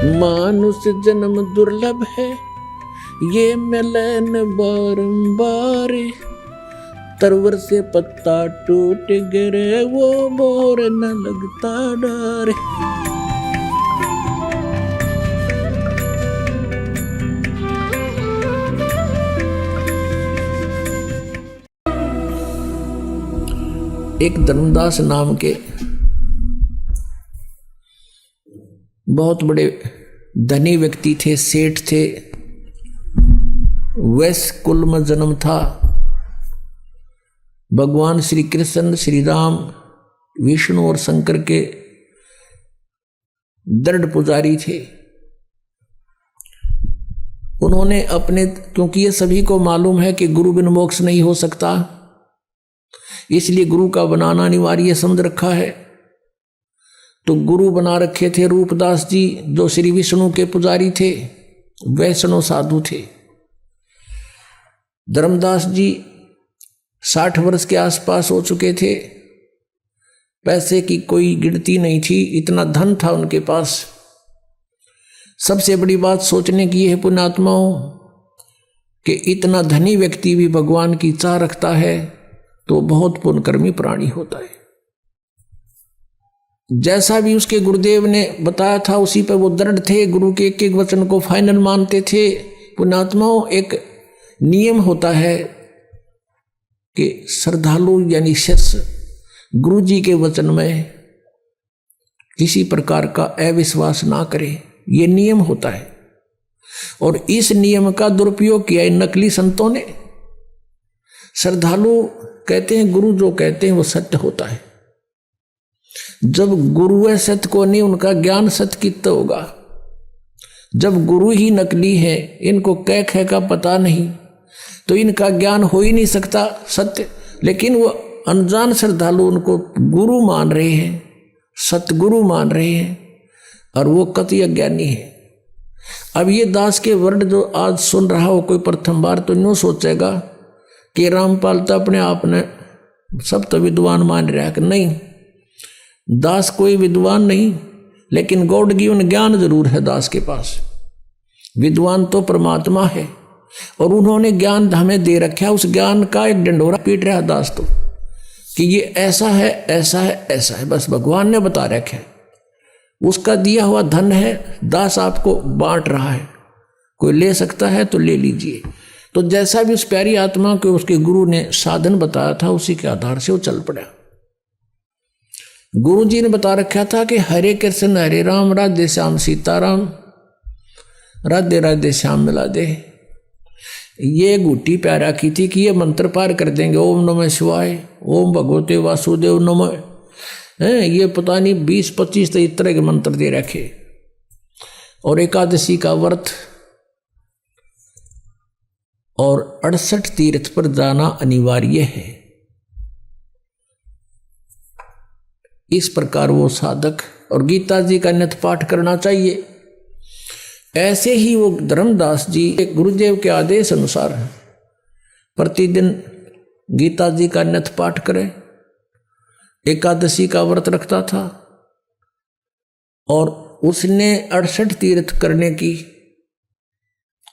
मानुष जन्म दुर्लभ है, ये मिलन बारंबार। तरवर से पत्ता टूट गिरे, वो मोर न लगता डर। एक धर्मदास नाम के बहुत बड़े धनी व्यक्ति थे, सेठ थे। वैश्य कुल में जन्म था। भगवान श्री कृष्ण, श्री राम, विष्णु और शंकर के दृढ़ पुजारी थे। उन्होंने अपने, क्योंकि ये सभी को मालूम है कि गुरु बिन मोक्ष नहीं हो सकता, इसलिए गुरु का बनाना अनिवार्य समझ रखा है। तो गुरु बना रखे थे रूपदास जी, जो श्री विष्णु के पुजारी थे, वैष्णव साधु थे। धर्मदास जी 60 वर्ष के आसपास हो चुके थे। पैसे की कोई गिनती नहीं थी, इतना धन था उनके पास। सबसे बड़ी बात सोचने की यह पुण्यात्माओं कि इतना धनी व्यक्ति भी भगवान की चाह रखता है तो बहुत पुण्यकर्मी प्राणी होता है। जैसा भी उसके गुरुदेव ने बताया था उसी पर वो दृढ़ थे, गुरु के एक एक वचन को फाइनल मानते थे। पुण्यात्माओं, एक नियम होता है कि श्रद्धालु यानी शिष्य गुरु जी के वचन में किसी प्रकार का अविश्वास ना करे, ये नियम होता है। और इस नियम का दुरुपयोग किया इन नकली संतों ने। श्रद्धालु कहते हैं गुरु जो कहते हैं वो सत्य होता है। जब गुरु है सत्य को नहीं, उनका ज्ञान सत्य कितना होगा। जब गुरु ही नकली है, इनको कह कह का पता नहीं, तो इनका ज्ञान हो ही नहीं सकता सत्य। लेकिन वो अनजान श्रद्धालु उनको गुरु मान रहे हैं, सतगुरु मान रहे हैं, और वो कति अज्ञानी है। अब ये दास के वर्ड जो आज सुन रहा हो कोई प्रथम बार, तो यूँ सोचेगा कि रामपाल तो अपने आप ने सब तो विद्वान मान रहा है। कि नहीं, दास कोई विद्वान नहीं, लेकिन गॉड गिवन ज्ञान जरूर है दास के पास। विद्वान तो परमात्मा है, और उन्होंने ज्ञान हमें दे रखा है। उस ज्ञान का एक डंडोरा पीट रहा है दास तो, कि ये ऐसा है, ऐसा है, ऐसा है, बस भगवान ने बता रखा है। उसका दिया हुआ धन है, दास आपको बांट रहा है। कोई ले सकता है तो ले लीजिए। तो जैसा भी उस प्यारी आत्मा को उसके गुरु ने साधन बताया था, उसी के आधार से वो चल पड़ा। गुरु जी ने बता रखा था कि हरे कृष्ण हरे राम, राधे श्याम सीताराम, राधे राधे श्याम मिला दे। ये गुट्टी प्यारा की थी कि ये मंत्र पार कर देंगे। ओम नमः शिवाय, ओम भगवते वासुदेव नमः, ये पता नहीं 20-25 इस तरह के मंत्र दे रखे। और एकादशी का व्रत और 68 तीर्थ पर जाना अनिवार्य है। इस प्रकार वो साधक, और गीता जी का नित्य पाठ करना चाहिए। ऐसे ही वो धर्मदास जी गुरुदेव के आदेश अनुसार प्रतिदिन गीता जी का नित्य पाठ करे, एकादशी का व्रत रखता था, और उसने 68 तीर्थ करने की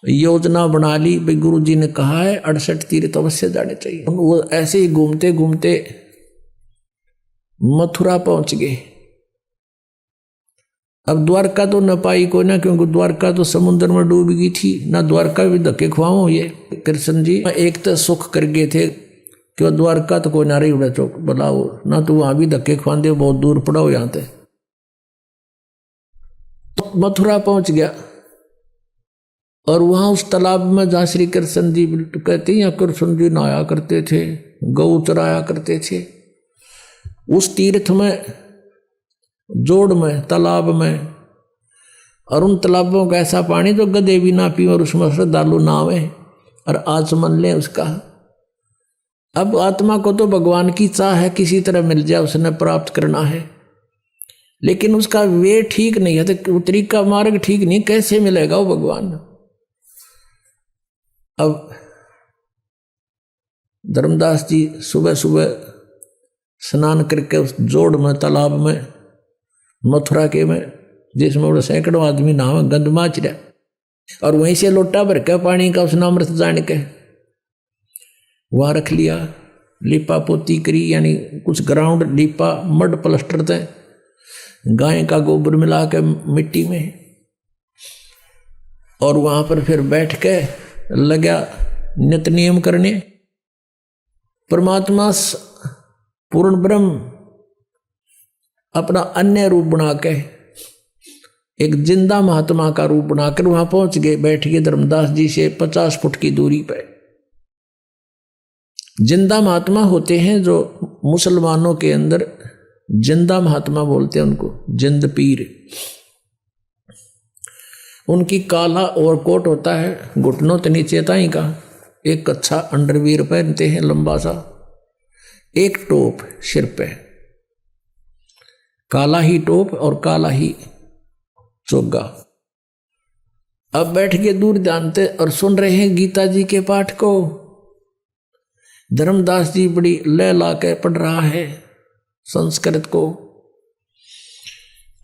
योजना बना ली। भाई गुरु जी ने कहा है 68 तीर्थ अवश्य जाने चाहिए। वो ऐसे ही घूमते घूमते मथुरा पहुंच गए। अब द्वारका तो न पाई को ना, क्योंकि द्वारका तो समुद्र में डूब गई थी। ना द्वारका भी धक्के खुआओ। ये कृष्ण जी एक तो सुख कर गए थे कि वो द्वारका तो कोई ना रही उड़ा चौक बुलाओ ना, तो वहां भी धक्के खुआते, बहुत दूर पड़ा हो यहाँ से। तो मथुरा पहुंच गया, और वहां उस तालाब में जहाँ श्री कृष्ण जी कहते हैं कृष्ण जी नहाया करते थे, गौ चराया करते थे, उस तीर्थ में, जोड़ में, तालाब में। और उन तालाबों का ऐसा पानी जो गधे भी ना पी, और उसमें श्रद्धालु नावे और आचमन ले उसका। अब आत्मा को तो भगवान की चाह है किसी तरह मिल जाए, उसने प्राप्त करना है, लेकिन उसका वे ठीक नहीं है, तो तरीका मार्ग ठीक नहीं, कैसे मिलेगा वो भगवान। अब धर्मदास जी सुबह सुबह स्नान करके उस जोड़ में, तालाब में, मथुरा के में जिसमें वो सैकड़ों आदमी नहावे, गंद माच रहा, और वहीं से लोटा भर के पानी का उसने अमृत जान के वहां रख लिया। लिपा पोती करी, यानी कुछ ग्राउंड लिपा, मड प्लास्टर थे, गाय का गोबर मिला के मिट्टी में, और वहां पर फिर बैठ के लगा नित नियम करने। परमात्मा पूर्ण ब्रह्म अपना अन्य रूप बना के, एक जिंदा महात्मा का रूप बनाकर वहां पहुंच गए, बैठ गए धर्मदास जी से 50 फुट की दूरी पर। जिंदा महात्मा होते हैं जो मुसलमानों के अंदर जिंदा महात्मा बोलते हैं उनको, जिंद पीर। उनकी काला ओवरकोट होता है, घुटनों के नीचे ताई का, एक अच्छा अंडरवियर पहनते हैं लंबा सा, एक टोप सिर पे, काला ही टोप और काला ही चोगा। अब बैठ के दूर जानते और सुन रहे हैं गीता जी के पाठ को। धर्मदास जी बड़ी लय ला के पढ़ रहा है संस्कृत को,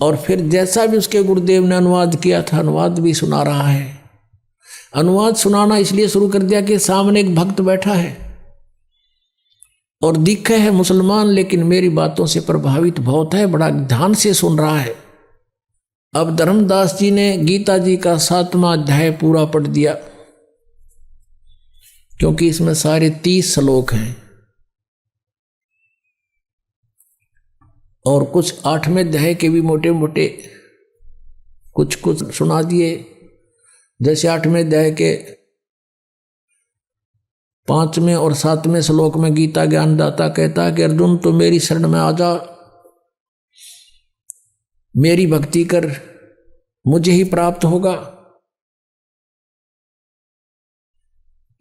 और फिर जैसा भी उसके गुरुदेव ने अनुवाद किया था, अनुवाद भी सुना रहा है। अनुवाद सुनाना इसलिए शुरू कर दिया कि सामने एक भक्त बैठा है और दिखे है मुसलमान, लेकिन मेरी बातों से प्रभावित बहुत है, बड़ा ध्यान से सुन रहा है। अब धर्मदास जी ने गीता जी का 7वां अध्याय पूरा पढ़ दिया, क्योंकि इसमें सारे 30 श्लोक हैं, और कुछ 8वें अध्याय के भी मोटे मोटे कुछ कुछ सुना दिए। जैसे 8वें अध्याय के 5वें और 7वें श्लोक में गीता ज्ञानदाता कहता है कि अर्जुन तो मेरी शरण में आ जा, मेरी भक्ति कर, मुझे ही प्राप्त होगा।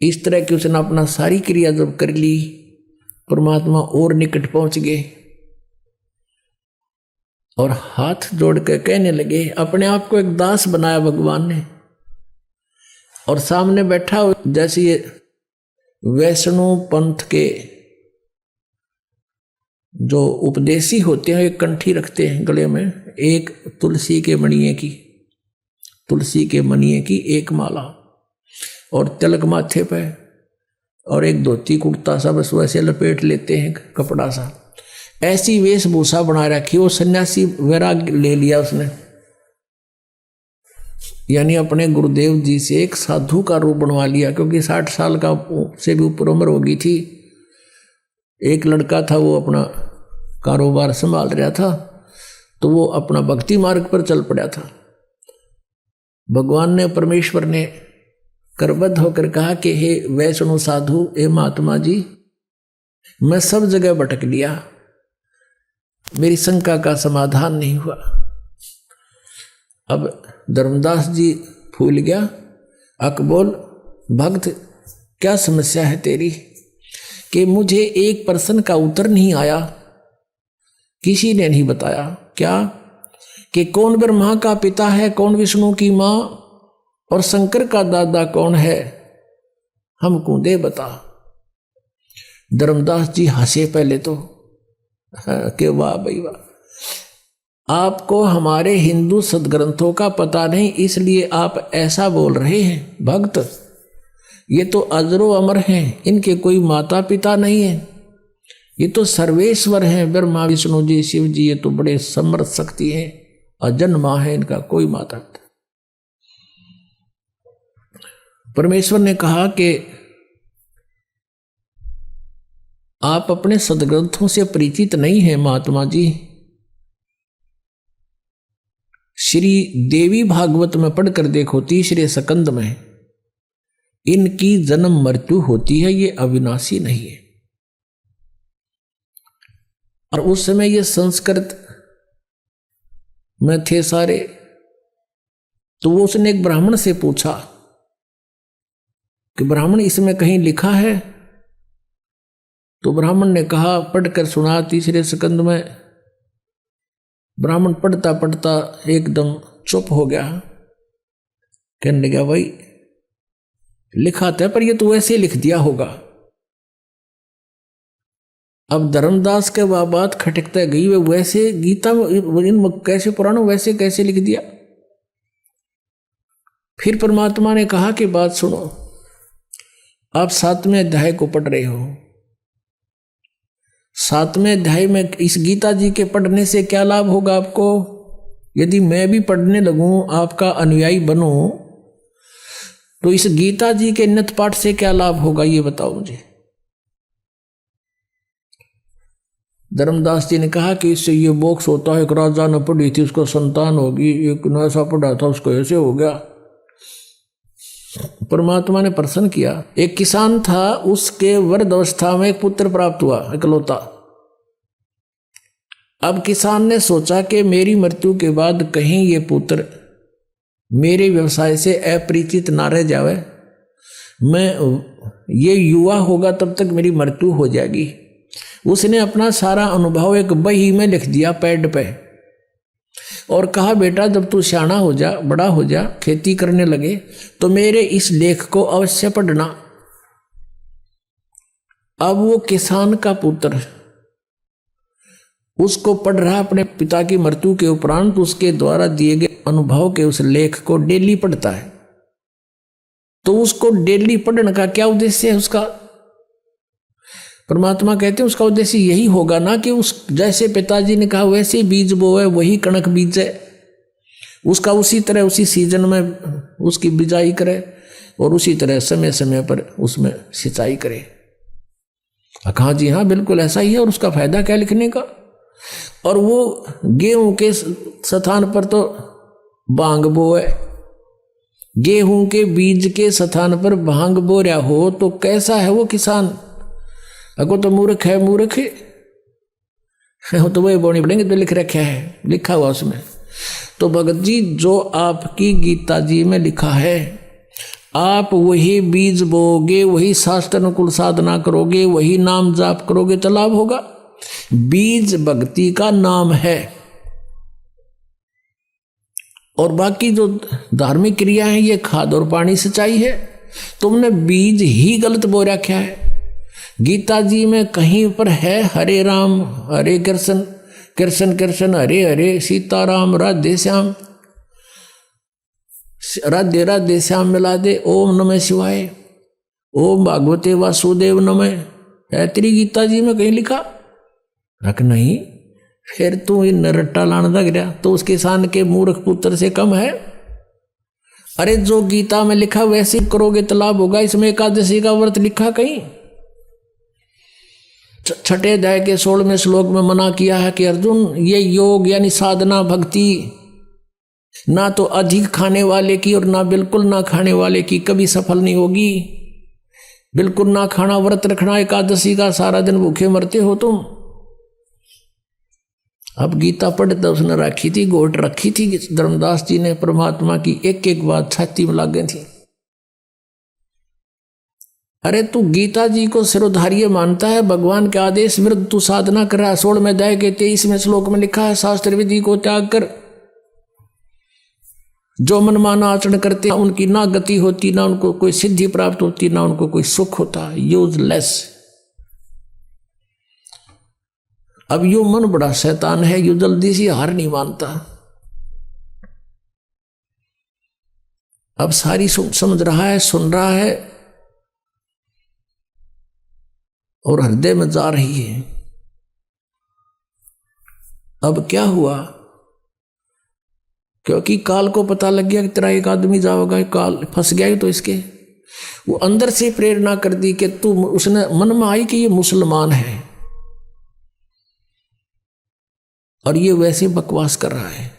इस तरह की उसने अपना सारी क्रिया जब कर ली, परमात्मा और निकट पहुंच गए और हाथ जोड़ के कहने लगे। अपने आप को एक दास बनाया भगवान ने, और सामने बैठा जैसे ये वैष्णव पंथ के जो उपदेशी होते हैं, एक कंठी रखते हैं गले में, एक तुलसी के मणिये की एक माला, और तिलक माथे पे, और एक धोती कुर्ता सा बस वैसे लपेट लेते हैं कपड़ा सा, ऐसी वेशभूषा बना रखी। वो सन्यासी वैराग ले लिया उसने, यानी अपने गुरुदेव जी से एक साधु का रूप बनवा लिया, क्योंकि 60 साल का से भी ऊपर उम्र हो गई थी। एक लड़का था, वो अपना कारोबार संभाल रहा था, तो वो अपना भक्ति मार्ग पर चल पड़ा था। भगवान ने, परमेश्वर ने करबद्ध होकर कहा कि हे वैष्णव साधु, हे महात्मा जी, मैं सब जगह भटक लिया, मेरी शंका का समाधान नहीं हुआ। अब धर्मदास जी फूल गया। अकबोल भक्त, क्या समस्या है तेरी? कि मुझे एक प्रश्न का उत्तर नहीं आया, किसी ने नहीं बताया। क्या? कि कौन ब्रह्मा का पिता है, कौन विष्णु की माँ, और शंकर का दादा कौन है, हमको दे बता। धर्मदास जी हंसे पहले तो कि वाह भाई वाह, आपको हमारे हिंदू सदग्रंथों का पता नहीं, इसलिए आप ऐसा बोल रहे हैं। भक्त, ये तो अजरो अमर हैं, इनके कोई माता पिता नहीं है, ये तो सर्वेश्वर हैं, ब्रह्मा विष्णु जी शिव जी, ये तो बड़े समर्थ शक्ति हैं, अजन्मा है, इनका कोई माता पिता। परमेश्वर ने कहा कि आप अपने सदग्रंथों से परिचित नहीं हैं महात्मा जी। श्री देवी भागवत में पढ़कर देखो, 3रे स्कंद में, इनकी जन्म मृत्यु होती है, ये अविनाशी नहीं है। और उस समय ये संस्कृत में थे सारे, तो वो उसने एक ब्राह्मण से पूछा कि ब्राह्मण, इसमें कहीं लिखा है? तो ब्राह्मण ने कहा, पढ़कर सुना 3रे स्कंद में। ब्राह्मण पढ़ता पढ़ता एकदम चुप हो गया, कहने लगा, भाई लिखा था, पर ये तो वैसे लिख दिया होगा। अब धर्मदास के वह बात खटकता गई, वे वैसे गीता इन कैसे पुराणों वैसे कैसे लिख दिया। फिर परमात्मा ने कहा कि बात सुनो, आप 7वें अध्याय को पढ़ रहे हो। 7वें अध्याय में इस गीता जी के पढ़ने से क्या लाभ होगा आपको? यदि मैं भी पढ़ने लगूं, आपका अनुयायी बनूं, तो इस गीता जी के नित्य पाठ से क्या लाभ होगा, ये बताओ मुझे। धर्मदास जी ने कहा कि इससे ये मोक्ष होता है। एक राजा ने पढ़ी थी, उसको संतान होगी, एक ने ऐसा पढ़ा था, उसको ऐसे हो गया। परमात्मा ने प्रसन्न किया। एक किसान था, उसके वृद्ध अवस्था में एक पुत्र प्राप्त हुआ, इकलौता। अब किसान ने सोचा कि मेरी मृत्यु के बाद कहीं ये पुत्र मेरे व्यवसाय से अपरिचित ना रह जावे, मैं ये युवा होगा तब तक मेरी मृत्यु हो जाएगी। उसने अपना सारा अनुभव एक बही में लिख दिया पैड पे, और कहा बेटा जब तू सियाना हो जा, बड़ा हो जा, खेती करने लगे, तो मेरे इस लेख को अवश्य पढ़ना। अब वो किसान का पुत्र उसको पढ़ रहा अपने पिता की मृत्यु के उपरांत, उसके द्वारा दिए गए अनुभव के उस लेख को डेली पढ़ता है। तो उसको डेली पढ़ने का क्या उद्देश्य है उसका? परमात्मा कहते हैं उसका उद्देश्य यही होगा ना कि उस जैसे पिताजी ने कहा वैसे बीज बोए, वही कणक बीजे, उसका उसी तरह उसी सीजन में उसकी बिजाई करे और उसी तरह समय समय पर उसमें सिंचाई करे। कहा जी हाँ बिल्कुल ऐसा ही है, और उसका फायदा क्या लिखने का। और वो गेहूं के स्थान पर तो भांग बोए, गेहूं के बीज के स्थान पर भांग बो रहा हो तो कैसा है वो किसान? अगो तो मूर्ख है, मूर्ख है तो वही बोनी पड़ेंगे तो लिख रखा है, लिखा हुआ उसमें। तो भगत जी जो आपकी गीता जी में लिखा है, आप वही बीज बोगे, वही शास्त्र अनुकूल साधना करोगे, वही नाम जाप करोगे तो लाभ होगा। बीज भक्ति का नाम है, और बाकी जो धार्मिक क्रिया है ये खाद और पानी सिंचाई है। तुमने बीज ही गलत बो रखा है। गीता जी में कहीं पर है हरे राम हरे कृष्ण, कृष्ण कृष्ण हरे हरे, सीताराम राधे श्याम, राधे राधे श्याम मिला दे, ओम नमः शिवाय, ओम भागवते वासुदेव नमः, है तेरी गीता जी में कहीं लिखा? रख नहीं। फिर तू इन रट्टा लाने लग गया तो उस किसान के मूर्ख पुत्र से कम है? अरे जो गीता में लिखा वैसे करोगे तो लाभ होगा। इसमें एकादशी का व्रत लिखा कहीं? 6 अध्याय के 16वें श्लोक में मना किया है कि अर्जुन ये योग यानी साधना भक्ति ना तो अधिक खाने वाले की और ना बिल्कुल ना खाने वाले की कभी सफल नहीं होगी। बिल्कुल ना खाना व्रत रखना एकादशी का, सारा दिन भूखे मरते हो तुम। अब गीता पढ़ते उसने रखी थी, गोट रखी थी धर्मदास जी ने, परमात्मा की एक एक बात छाती में लग गई थी। अरे तू गीता जी को सिरोधार्य मानता है, भगवान के आदेश विरुद्ध तू साधना कर रहा है। 16वें अध्याय के 23वें श्लोक में लिखा है शास्त्र विधि को त्याग कर जो मनमाना आचरण करते हैं उनकी ना गति होती, ना उनको कोई सिद्धि प्राप्त होती, ना उनको कोई सुख होता, यूजलेस। अब यो मन बड़ा शैतान है, यो जल्दी से हार नहीं मानता। अब सारी समझ रहा है, सुन रहा है और हृदय में जा रही है। अब क्या हुआ? क्योंकि काल को पता लग गया कि तेरा एक आदमी जाओगा, काल फंस गया तो इसके वो अंदर से प्रेरणा कर दी कि तू, उसने मन में आई कि ये मुसलमान है और ये वैसे बकवास कर रहा है।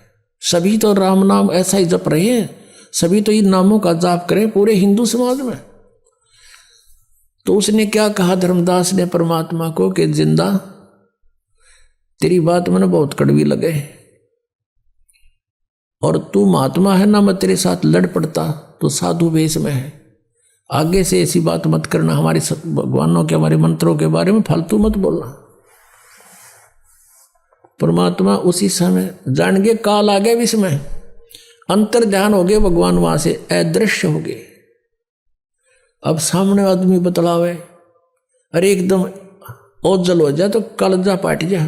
सभी तो राम नाम ऐसा ही जप रहे हैं, सभी तो इन नामों का जाप करें पूरे हिंदू समाज में। तो उसने क्या कहा धर्मदास ने परमात्मा को कि जिंदा तेरी बात मैंने बहुत कड़वी लगे और तू महात्मा है ना, मैं तेरे साथ लड़ पड़ता तो साधु वेश में है। आगे से ऐसी बात मत करना, हमारे भगवानों के हमारे मंत्रों के बारे में फालतू मत बोलना। परमात्मा उसी समय जान गए काल आ गए विष में, अंतर ध्यान हो गए, भगवान वहां से अदृश्य हो गए। अब सामने आदमी बतलावे, अरे एकदम ओझल हो जाए तो कलजा पाट जा।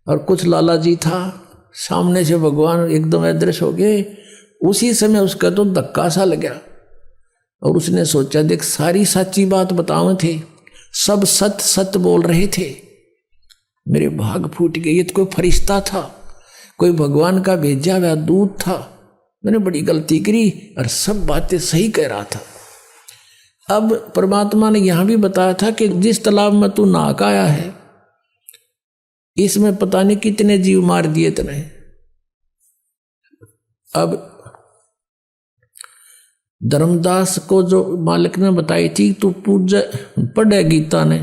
और कुछ लाला जी था, सामने से भगवान एकदम अदृश्य हो गए। उसी समय उसका तो धक्का सा लगा और उसने सोचा देख सारी सच्ची बात बताओ थे, सब सत्य सत्य बोल रहे थे, मेरे भाग फूट गए। ये तो कोई फरिश्ता था, कोई भगवान का भेजा हुआ दूत था, मैंने बड़ी गलती करी और सब बातें सही कह रहा था। अब परमात्मा ने यहां भी बताया था कि जिस तालाब में तू नहा के आया है इसमें पता नहीं कितने जीव मार दिए तने। अब धर्मदास को जो मालिक ने बताई थी तू पूजा पढ़े गीता ने,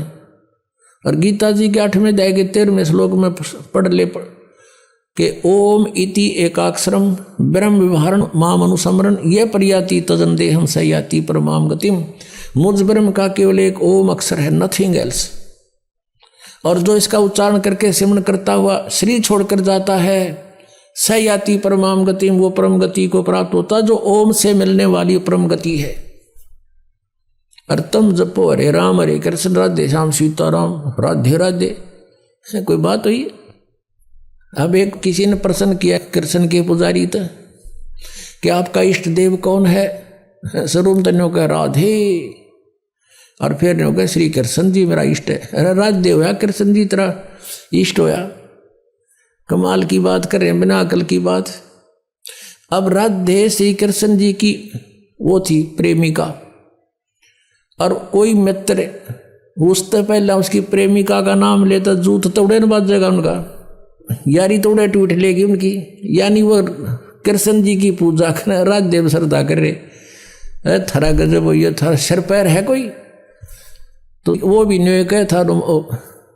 और गीता जी के 8वें अध्याय के 13वें श्लोक में पढ़ ले कि ओम इति एकाक्षरम ब्रह्म विवरण माम अनुसमरण ये प्रयाति तजन देहम सयाति परमाम गतिम। मुझ ब्रह्म का केवल एक ओम अक्षर है, नथिंग एल्स। और जो इसका उच्चारण करके सिमरण करता हुआ शरीर छोड़कर जाता है सयाति परमाम गतिम, वो परम गति को प्राप्त होता जो ओम से मिलने वाली परम गति है। और तुम जपो हरे राम हरे कृष्ण राधे श्याम सीताराम राधे राधे। कोई बात हुई? अब एक किसी ने प्रश्न किया कृष्ण के पुजारी था कि आपका इष्ट देव कौन है? स्वरूप तन्यों का राधे, और फिर ने कहा श्री कृष्ण जी मेरा इष्ट है। अरे राधे होया कृष्ण जी तेरा इष्ट होया, कमाल की बात कर रहे हैं, बिना अकल की बात। अब राधे श्री कृष्ण जी की वो थी प्रेमिका, और कोई मित्र उससे पहले उसकी प्रेमिका का नाम लेता जूत तोड़े न बाजेगा उनका, यारी तोड़े टूट लेगी उनकी। यानी वो कृष्ण जी की पूजा कर राजदेव श्रद्धा कर रहे, थरा गजब हो, ये थरा सिर पैर है कोई? तो वो भी न्याय कह था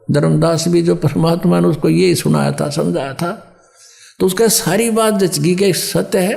धर्मदास भी, जो परमात्मा ने उसको यही सुनाया था समझाया था, तो उसका सारी बात जच गई कि सत्य है।